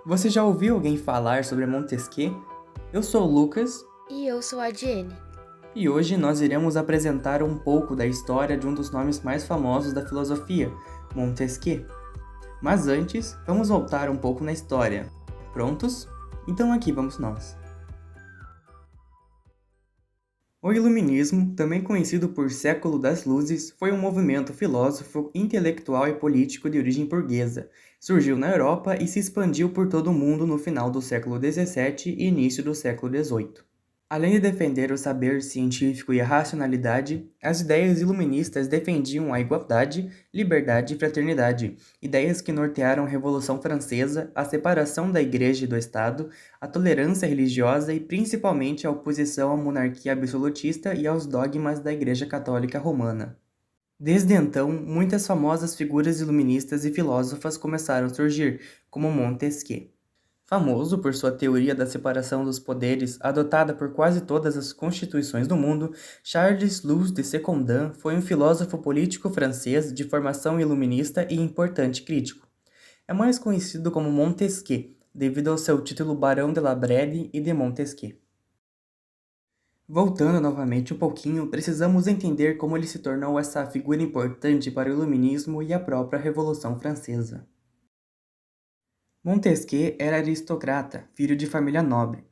Você já ouviu alguém falar sobre Montesquieu? Eu sou o Lucas E eu sou a Jenny. e hoje nós iremos apresentar um pouco da história de um dos nomes mais famosos da filosofia, Montesquieu. Mas antes, vamos voltar um pouco na história. Prontos? Então aqui vamos nós. O Iluminismo, também conhecido por Século das Luzes, foi um movimento filosófico, intelectual e político de origem burguesa. Surgiu na Europa e se expandiu por todo o mundo no final do século XVII e início do século XVIII. Além de defender o saber científico e a racionalidade, as ideias iluministas defendiam a igualdade, liberdade e fraternidade, ideias que nortearam a Revolução Francesa, a separação da Igreja e do Estado, a tolerância religiosa e principalmente a oposição à monarquia absolutista e aos dogmas da Igreja Católica Romana. Desde então, muitas famosas figuras iluministas e filósofas começaram a surgir, como Montesquieu. Famoso por sua teoria da separação dos poderes, adotada por quase todas as constituições do mundo, Charles Louis de Secondin foi um filósofo político francês de formação iluminista e importante crítico. É mais conhecido como Montesquieu, devido ao seu título Barão de la Brède e de Montesquieu. Voltando novamente um pouquinho, precisamos entender como ele se tornou essa figura importante para o iluminismo e a própria Revolução Francesa. Montesquieu era aristocrata, filho de família nobre.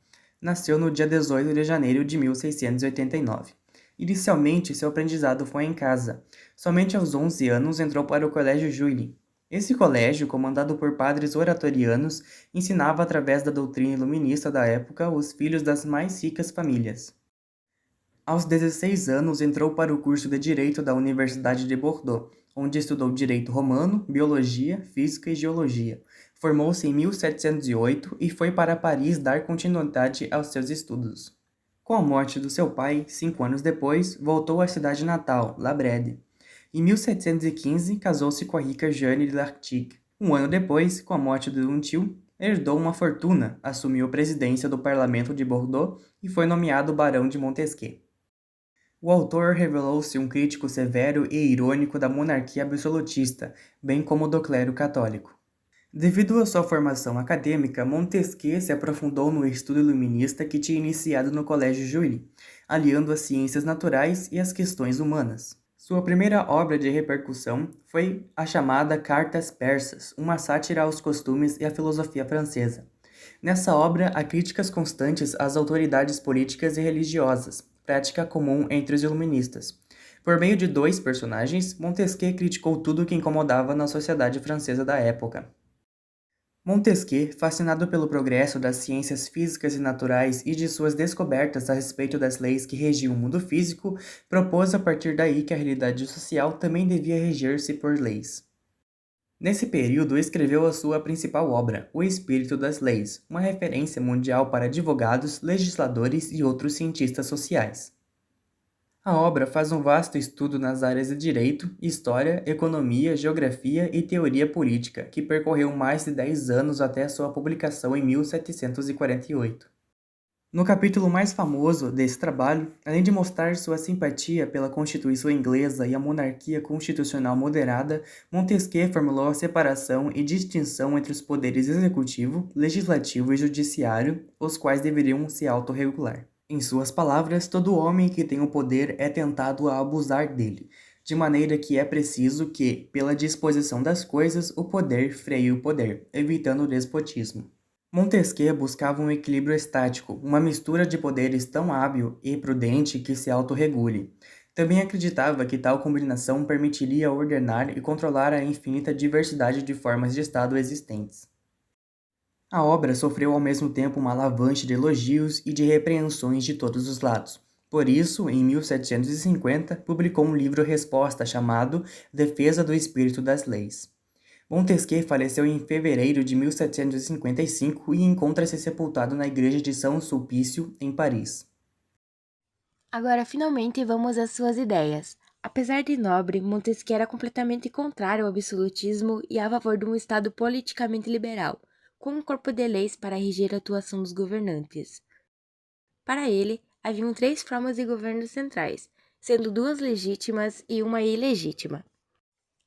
Nasceu no dia 18 de janeiro de 1689. Inicialmente, seu aprendizado foi em casa. Somente aos 11 anos entrou para o Colégio Juilly. Esse colégio, comandado por padres oratorianos, ensinava através da doutrina iluminista da época os filhos das mais ricas famílias. Aos 16 anos, entrou para o curso de Direito da Universidade de Bordeaux, onde estudou Direito Romano, Biologia, Física e Geologia. Formou-se em 1708 e foi para Paris dar continuidade aos seus estudos. Com a morte do seu pai, 5 anos depois, voltou à cidade natal, La Brède. Em 1715, casou-se com a rica Jeanne de Lartigue. Um ano depois, com a morte de um tio, herdou uma fortuna, assumiu a presidência do parlamento de Bordeaux e foi nomeado barão de Montesquieu. O autor revelou-se um crítico severo e irônico da monarquia absolutista, bem como do clero católico. Devido à sua formação acadêmica, Montesquieu se aprofundou no estudo iluminista que tinha iniciado no Colégio Juilly, aliando as ciências naturais e as questões humanas. Sua primeira obra de repercussão foi a chamada Cartas Persas, uma sátira aos costumes e à filosofia francesa. Nessa obra, há críticas constantes às autoridades políticas e religiosas, prática comum entre os iluministas. Por meio de dois personagens, Montesquieu criticou tudo o que incomodava na sociedade francesa da época. Montesquieu, fascinado pelo progresso das ciências físicas e naturais e de suas descobertas a respeito das leis que regiam o mundo físico, propôs a partir daí que a realidade social também devia reger-se por leis. Nesse período, escreveu a sua principal obra, O Espírito das Leis, uma referência mundial para advogados, legisladores e outros cientistas sociais. A obra faz um vasto estudo nas áreas de direito, história, economia, geografia e teoria política, que percorreu mais de 10 anos até sua publicação em 1748. No capítulo mais famoso desse trabalho, além de mostrar sua simpatia pela Constituição inglesa e a monarquia constitucional moderada, Montesquieu formulou a separação e distinção entre os poderes executivo, legislativo e judiciário, os quais deveriam se autorregular. Em suas palavras, todo homem que tem o poder é tentado a abusar dele, de maneira que é preciso que, pela disposição das coisas, o poder freie o poder, evitando o despotismo. Montesquieu buscava um equilíbrio estático, uma mistura de poderes tão hábil e prudente que se autorregule. Também acreditava que tal combinação permitiria ordenar e controlar a infinita diversidade de formas de Estado existentes. A obra sofreu ao mesmo tempo uma avalanche de elogios e de repreensões de todos os lados. Por isso, em 1750, publicou um livro-resposta chamado Defesa do Espírito das Leis. Montesquieu faleceu em fevereiro de 1755 e encontra-se sepultado na igreja de São Sulpício, em Paris. Agora, finalmente, vamos às suas ideias. Apesar de nobre, Montesquieu era completamente contrário ao absolutismo e a favor de um Estado politicamente liberal, com um corpo de leis para reger a atuação dos governantes. Para ele, haviam três formas de governo centrais, sendo duas legítimas e uma ilegítima.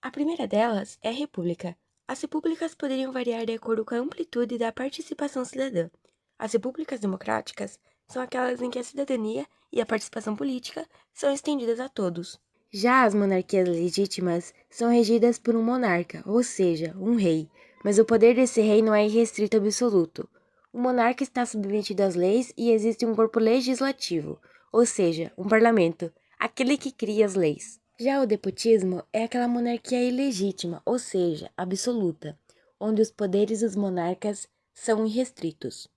A primeira delas é a república, As repúblicas poderiam variar de acordo com a amplitude da participação cidadã. As repúblicas democráticas são aquelas em que a cidadania e a participação política são estendidas a todos. Já as monarquias legítimas são regidas por um monarca, ou seja, um rei, mas o poder desse rei não é irrestrito absoluto. O monarca está submetido às leis e existe um corpo legislativo, ou seja, um parlamento, aquele que cria as leis. Já o despotismo é aquela monarquia ilegítima, ou seja, absoluta, onde os poderes dos monarcas são irrestritos.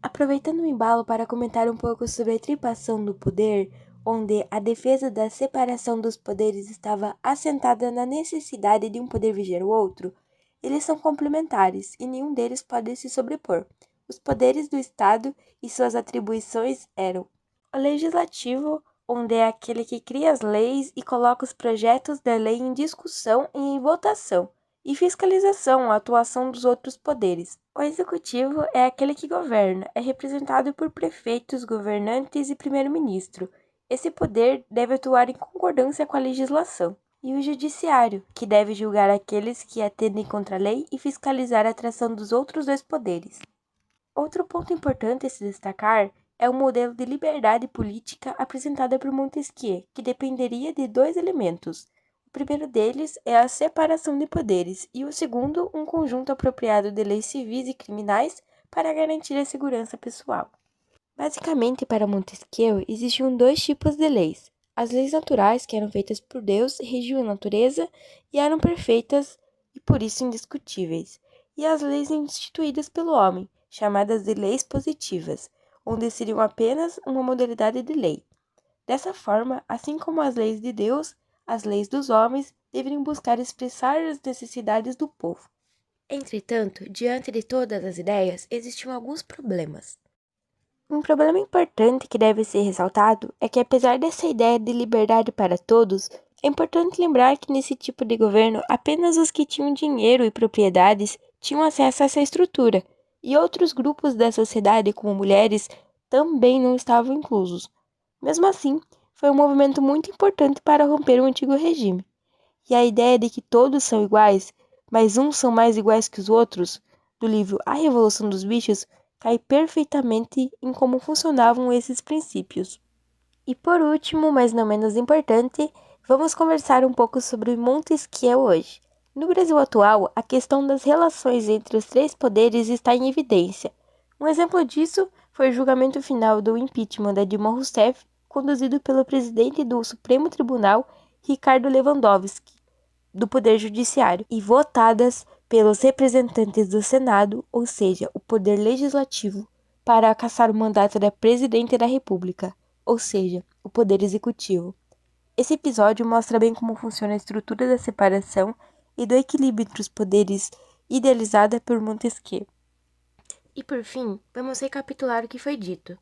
Aproveitando o embalo para comentar um pouco sobre a tripartição do poder, onde a defesa da separação dos poderes estava assentada na necessidade de um poder vigiar o outro, eles são complementares e nenhum deles pode se sobrepor. Os poderes do Estado e suas atribuições eram o legislativo, onde é aquele que cria as leis e coloca os projetos da lei em discussão e em votação, e fiscalização, a atuação dos outros poderes. O executivo é aquele que governa, é representado por prefeitos, governantes e primeiro-ministro. Esse poder deve atuar em concordância com a legislação. E o judiciário, que deve julgar aqueles que atendem contra a lei e fiscalizar a atração dos outros dois poderes. Outro ponto importante a se destacar é o modelo de liberdade política apresentado por Montesquieu, que dependeria de dois elementos. O primeiro deles é a separação de poderes e o segundo, um conjunto apropriado de leis civis e criminais para garantir a segurança pessoal. Basicamente, para Montesquieu, existiam dois tipos de leis. As leis naturais, que eram feitas por Deus, regiam a natureza e eram perfeitas e por isso indiscutíveis. E as leis instituídas pelo homem, chamadas de leis positivas, onde seriam apenas uma modalidade de lei. Dessa forma, assim como as leis de Deus, as leis dos homens deveriam buscar expressar as necessidades do povo. Entretanto, diante de todas as ideias, existiam alguns problemas. Um problema importante que deve ser ressaltado é que, apesar dessa ideia de liberdade para todos, é importante lembrar que nesse tipo de governo apenas os que tinham dinheiro e propriedades tinham acesso a essa estrutura, e outros grupos da sociedade, como mulheres, também não estavam inclusos. Mesmo assim, foi um movimento muito importante para romper o antigo regime. E a ideia de que todos são iguais, mas uns são mais iguais que os outros, do livro A Revolução dos Bichos, cai perfeitamente em como funcionavam esses princípios. E por último, mas não menos importante, vamos conversar um pouco sobre Montesquieu hoje. No Brasil atual, a questão das relações entre os três poderes está em evidência. Um exemplo disso foi o julgamento final do impeachment da Dilma Rousseff, conduzido pelo presidente do Supremo Tribunal, Ricardo Lewandowski, do Poder Judiciário, e votadas pelos representantes do Senado, ou seja, o Poder Legislativo, para cassar o mandato da Presidente da República, ou seja, o Poder Executivo. Esse episódio mostra bem como funciona a estrutura da separação e do equilíbrio entre os poderes idealizada por Montesquieu. E por fim, vamos recapitular o que foi dito.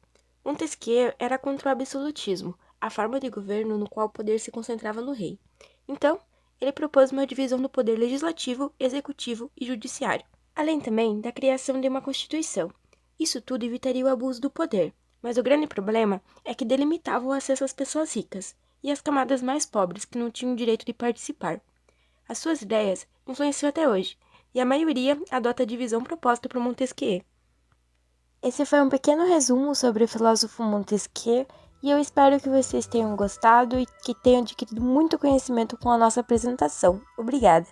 Montesquieu era contra o absolutismo, a forma de governo no qual o poder se concentrava no rei. Então, ele propôs uma divisão do poder legislativo, executivo e judiciário, além também da criação de uma constituição. Isso tudo evitaria o abuso do poder, mas o grande problema é que delimitava o acesso às pessoas ricas e às camadas mais pobres que não tinham o direito de participar. As suas ideias influenciam até hoje, e a maioria adota a divisão proposta por Montesquieu. Esse foi um pequeno resumo sobre o filósofo Montesquieu e eu espero que vocês tenham gostado e que tenham adquirido muito conhecimento com a nossa apresentação. Obrigada!